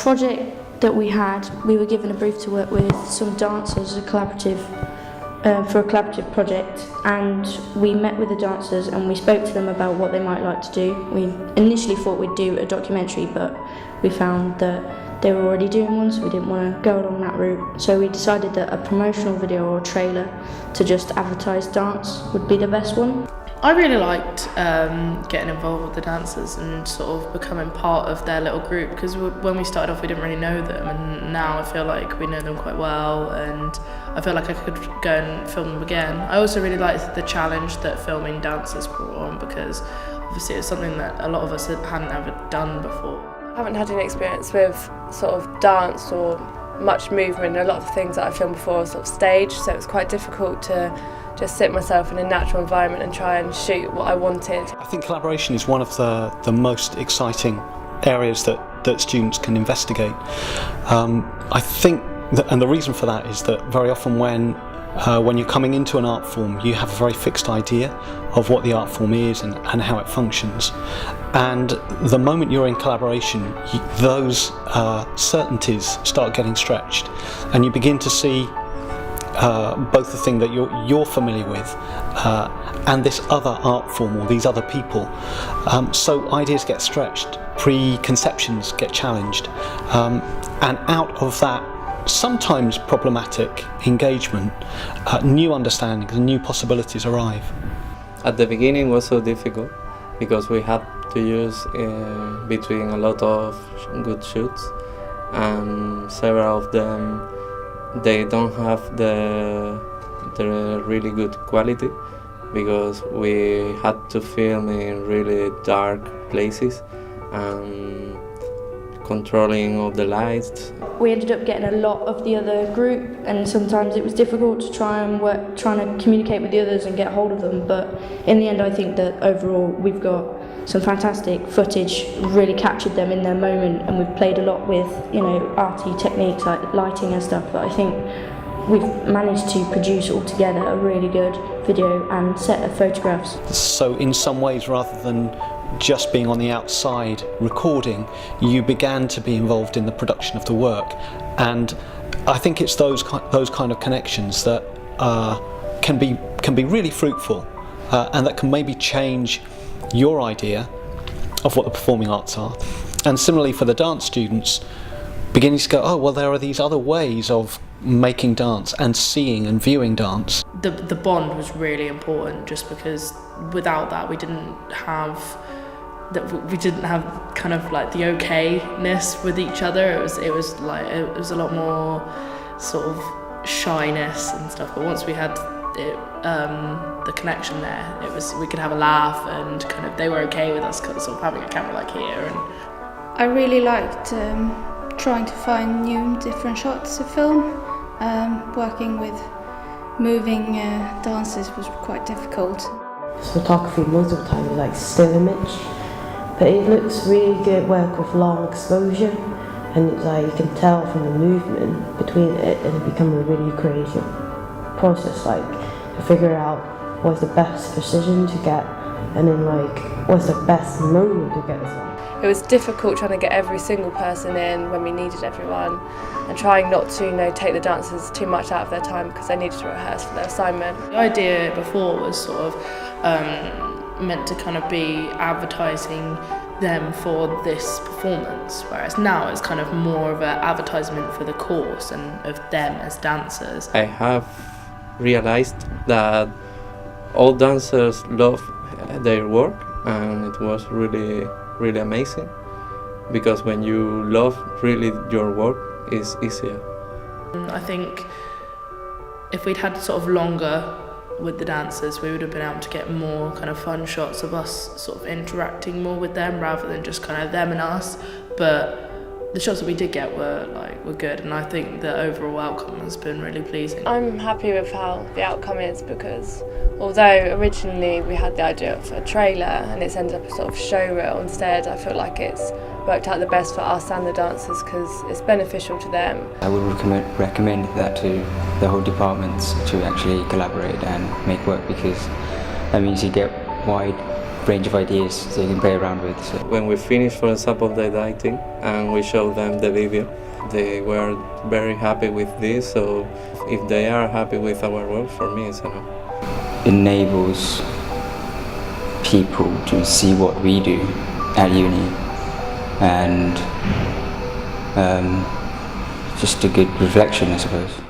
project that we had, we were given a brief to work with some dancers as a collaborative, for a collaborative project, and we met with the dancers and we spoke to them about what they might like to do. We initially thought we'd do a documentary, but we found that they were already doing one, so we didn't want to go along that route. So we decided that a promotional video or a trailer to just advertise dance would be the best one. I really liked getting involved with the dancers and sort of becoming part of their little group, because when we started off we didn't really know them, and now I feel like we know them quite well, and I feel like I could go and film them again. I also really liked the challenge that filming dancers brought on, because obviously it's something that a lot of us hadn't ever done before. I haven't had any experience with sort of dance or much movement. A lot of the things that I've filmed before are sort of staged, so it was quite difficult to just sit myself in a natural environment and try and shoot what I wanted. I think collaboration is one of the most exciting areas that students can investigate. I think that, and the reason for that is that very often when you're coming into an art form, you have a very fixed idea of what the art form is and how it functions. And the moment you're in collaboration, those certainties start getting stretched, and you begin to see both the thing that you're familiar with and this other art form or these other people. So ideas get stretched, preconceptions get challenged, and out of that sometimes problematic engagement, new understandings and new possibilities arrive. At the beginning it was so difficult because we had to use between a lot of good shoots, and several of them they don't have the really good quality, because we had to film in really dark places and controlling all the lights. We ended up getting a lot of the other group, and sometimes it was difficult to trying to communicate with the others and get hold of them, but in the end I think that overall we've got some fantastic footage, really captured them in their moment, and we've played a lot with, arty techniques like lighting and stuff, but I think we've managed to produce altogether a really good video and set of photographs. So in some ways, rather than just being on the outside recording, you began to be involved in the production of the work, and I think it's those kind of connections that can be really fruitful, and that can maybe change your idea of what the performing arts are. And similarly for the dance students, beginning to go, oh well, there are these other ways of making dance and seeing and viewing dance. The bond was really important, just because without that we didn't have kind of like the okayness with each other. It was a lot more sort of shyness and stuff, but once we had the connection there, we could have a laugh, and kind of they were okay with us sort of having a camera like here. And I really liked trying to find new different shots to film. Working with moving dancers was quite difficult. Photography most of the time is like still image, but it looks really good work with long exposure, and it's like you can tell from the movement between it, and it becomes a really creative process, like to figure out what's the best precision to get, and then like what's the best moment to get as well. It was difficult trying to get every single person in when we needed everyone, and trying not to take the dancers too much out of their time because they needed to rehearse for their assignment. the idea before was sort of meant to kind of be advertising them for this performance, whereas now it's kind of more of an advertisement for the course and of them as dancers. I have realized that all dancers love their work, and it was really amazing, because when you love really your work, it's easier. I think if we'd had sort of longer with the dancers, we would have been able to get more kind of fun shots of us sort of interacting more with them rather than just kind of them and us. But the shots that we did get were good, and I think the overall outcome has been really pleasing. I'm happy with how the outcome is, because although originally we had the idea of a trailer and it's ended up a sort of show reel instead, I feel like it's worked out the best for us and the dancers because it's beneficial to them. I would recommend that to the whole departments to actually collaborate and make work, because that means you get wide range of ideas so you can play around with. So. When we finished, for example, the editing and we showed them the video, they were very happy with this. So if they are happy with our work, for me it's enough. Enables people to see what we do at uni, and just a good reflection, I suppose.